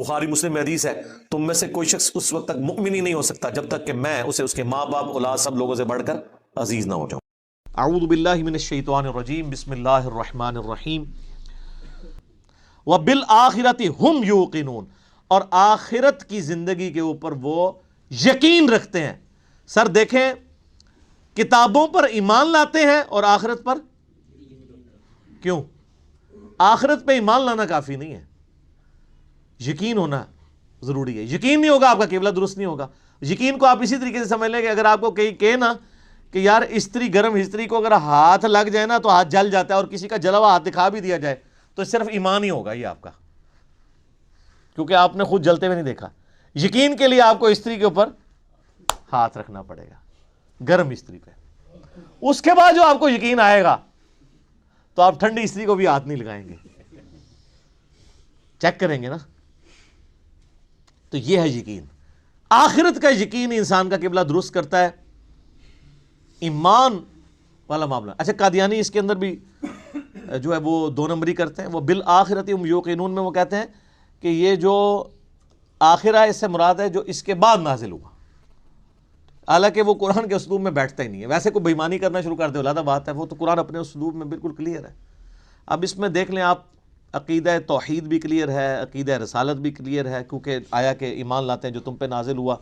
بخاری مسلم میں حدیث ہے، تم میں سے کوئی شخص اس وقت تک مؤمن ہی نہیں ہو سکتا جب تک کہ میں اسے اس کے ماں باپ اولاد سب لوگوں سے بڑھ کر عزیز نہ ہو جاؤں۔ اعوذ باللہ من الشیطان الرجیم، بسم اللہ الرحمن الرحیم۔ وبالآخرۃ ہم یوقنون، اور آخرت کی زندگی کے اوپر وہ یقین رکھتے ہیں۔ سر دیکھیں، کتابوں پر ایمان لاتے ہیں اور آخرت پر کیوں؟ آخرت پہ ایمان لانا کافی نہیں ہے، یقین ہونا ضروری ہے۔ یقین نہیں ہوگا آپ کا قبلہ درست نہیں ہوگا۔ یقین کو آپ اسی طریقے سے سمجھ لیں کہ اگر آپ کو کہیں نا کہ یار استری، گرم استری کو اگر ہاتھ لگ جائے نا تو ہاتھ جل جاتا ہے، اور کسی کا جلا ہوا ہاتھ دکھا بھی دیا جائے تو صرف ایمان ہی ہوگا یہ آپ کا، کیونکہ آپ نے خود جلتے ہوئے نہیں دیکھا۔ یقین کے لیے آپ کو استری کے اوپر ہاتھ رکھنا پڑے گا، گرم استری پہ۔ اس کے بعد جو آپ کو یقین آئے گا تو آپ ٹھنڈی استری کو بھی ہاتھ نہیں لگائیں گے، چیک کریں گے نا۔ تو یہ ہے یقین، آخرت کا یقین انسان کا قبلہ درست کرتا ہے، ایمان والا معاملہ۔ اچھا، قادیانی اس کے اندر بھی جو ہے وہ دو نمبری کرتے ہیں۔ وہ بالآخرۃ ہم یوقنون میں وہ کہتے ہیں کہ یہ جو آخرہ اس سے مراد ہے جو اس کے بعد نازل ہوا، حالانکہ وہ قرآن کے اسلوب میں بیٹھتا ہی نہیں ہے۔ ویسے کوئی بے ایمانی کرنا شروع کر دے علیحدہ بات ہے، وہ تو قرآن اپنے اسلوب میں بالکل کلیئر ہے۔ اب اس میں دیکھ لیں آپ، عقیدہ توحید بھی کلیئر ہے، عقیدہ رسالت بھی کلیئر ہے، کیونکہ آیا کہ ایمان لاتے ہیں جو تم پہ نازل ہوا،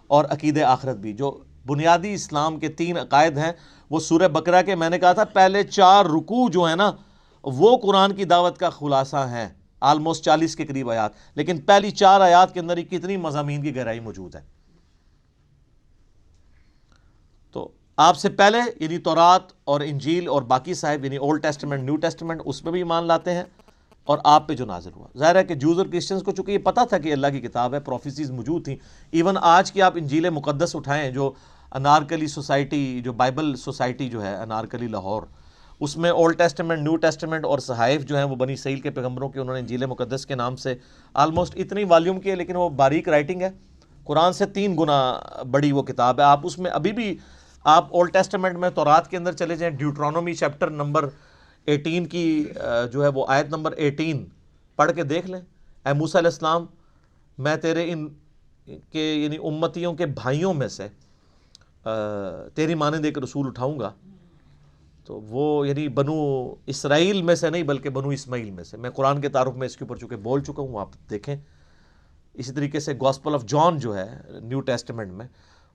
اور عقیدہ آخرت بھی۔ جو بنیادی اسلام کے 3 عقائد ہیں وہ سورہ بقرہ کے، میں نے کہا تھا پہلے 4 رکوع جو ہیں نا وہ قرآن کی دعوت کا خلاصہ ہیں، آلموسٹ 40 کے قریب آیات، لیکن پہلی 4 آیات کے اندر ہی کتنی مضامین کی گہرائی موجود ہے۔ تو آپ سے پہلے یعنی تورات اور انجیل اور باقی صاحب یعنی اولڈ ٹیسٹمنٹ، نیو ٹیسٹمنٹ، اس میں بھی ایمان لاتے ہیں، اور آپ پہ جو نازل ہوا۔ ظاہر ہے کہ جوز اور کرسچنز کو چونکہ یہ پتہ تھا کہ اللہ کی کتاب ہے، پروفیسیز موجود تھیں۔ ایون آج کی آپ انجیل مقدس اٹھائیں، جو انارکلی سوسائٹی، جو بائبل سوسائٹی جو ہے انارکلی لاہور، اس میں اولڈ ٹیسٹمنٹ، نیو ٹیسٹمنٹ اور صحائف جو ہیں وہ بنی اسرائیل کے پیغمبروں کے، انہوں نے انجیل مقدس کے نام سے آلموسٹ اتنی والیوم کی ہے، لیکن وہ باریک رائٹنگ ہے، قرآن سے 3 گنا بڑی وہ کتاب ہے۔ آپ اس میں ابھی بھی آپ اولڈ ٹیسٹمنٹ میں تورات کے اندر چلے جائیں، ڈیوٹرانومی چیپٹر نمبر 18 کی جو ہے وہ آیت نمبر 18 پڑھ کے دیکھ لیں۔ اے موسیٰ علیہ السلام، میں تیرے ان کے یعنی امتیوں کے بھائیوں میں سے تیری مانند ایک رسول اٹھاؤں گا، تو وہ یعنی بنو اسرائیل میں سے نہیں بلکہ بنو اسماعیل میں سے۔ میں قرآن کے تعارف میں اس کے اوپر چونکہ بول چکا ہوں، آپ دیکھیں۔ اسی طریقے سے گاسپل آف جان جو ہے نیو ٹیسٹمنٹ میں،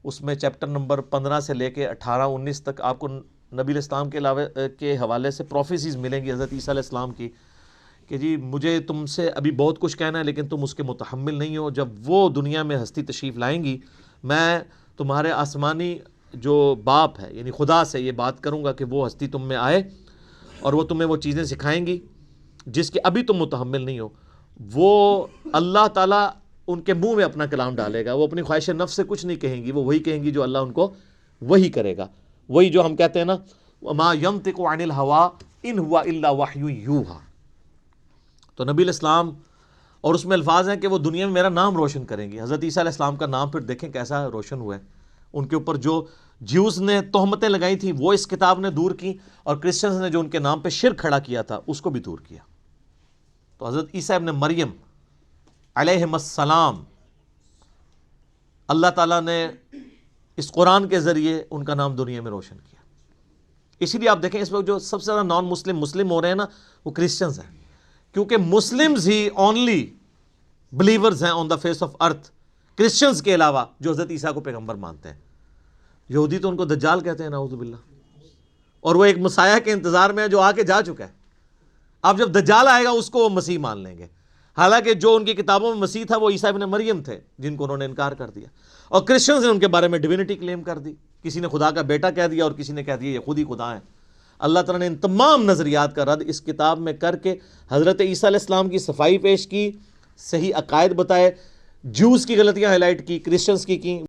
اس میں چیپٹر نمبر 15 سے لے کے 18-19 تک آپ کو نبی علیہ السلام کے علاوہ کے حوالے سے پروفیسیز ملیں گی حضرت عیسیٰ علیہ السلام کی، کہ جی مجھے تم سے ابھی بہت کچھ کہنا ہے لیکن تم اس کے متحمل نہیں ہو۔ جب وہ دنیا میں ہستی تشریف لائیں گی، میں تمہارے آسمانی جو باپ ہے یعنی خدا سے یہ بات کروں گا کہ وہ ہستی تم میں آئے اور وہ تمہیں وہ چیزیں سکھائیں گی جس کے ابھی تم متحمل نہیں ہو۔ وہ اللہ تعالیٰ ان کے منہ میں اپنا کلام ڈالے گا، وہ اپنی خواہش نفس سے کچھ نہیں کہیں گی، وہ وہی کہیں گی جو اللہ ان کو وہی کرے گا۔ وہی جو ہم کہتے ہیں نا وَمَا يَنطِقُ عَنِ الْهَوَىٰ إِنْ هُوَ إِلَّا وَحْيٌ يُوحَىٰ۔ تو نبی علیہ السلام، اور اس میں الفاظ ہیں کہ وہ دنیا میں میرا نام روشن کریں گے۔ حضرت عیسیٰ علیہ السلام کا نام پھر دیکھیں کیسا روشن ہوا ہے۔ ان کے اوپر جو جیوز نے تہمتیں لگائی تھیں وہ اس کتاب نے دور کی، اور کرسچنز نے جو ان کے نام پہ شرک کھڑا کیا تھا اس کو بھی دور کیا۔ تو حضرت عیسیٰ ابن مریم علیہم السلام، اللہ تعالیٰ نے اس قرآن کے ذریعے ان کا نام دنیا میں روشن کیا۔ اسی لیے آپ دیکھیں اس وقت جو سب سے زیادہ نان مسلم ہو رہے ہیں نا وہ کرسچنز ہیں، کیونکہ مسلمز ہی اونلی بلیورز ہیں on the face of earth, Christians کے علاوہ جو حضرت عیسیٰ کو پیغمبر مانتے ہیں۔ یہودی تو ان کو دجال کہتے ہیں نعوذ باللہ، اور وہ ایک مسیح کے انتظار میں ہے جو آ کے جا چکا ہے۔ اب جب دجال آئے گا اس کو وہ مسیح مان لیں گے، حالانکہ جو ان کی کتابوں میں مسیح تھا وہ عیسیٰ ابن مریم تھے جن کو انہوں نے انکار کر دیا، اور کرسچنز نے ان کے بارے میں ڈیوینٹی کلیم کر دی، کسی نے خدا کا بیٹا کہہ دیا اور کسی نے کہہ دیا یہ خود ہی خدا ہیں۔ اللہ تعالیٰ نے ان تمام نظریات کا رد اس کتاب میں کر کے حضرت عیسیٰ علیہ السلام کی صفائی پیش کی، صحیح عقائد بتائے، جوز کی غلطیاں ہائی لائٹ کی، کرسچنز کی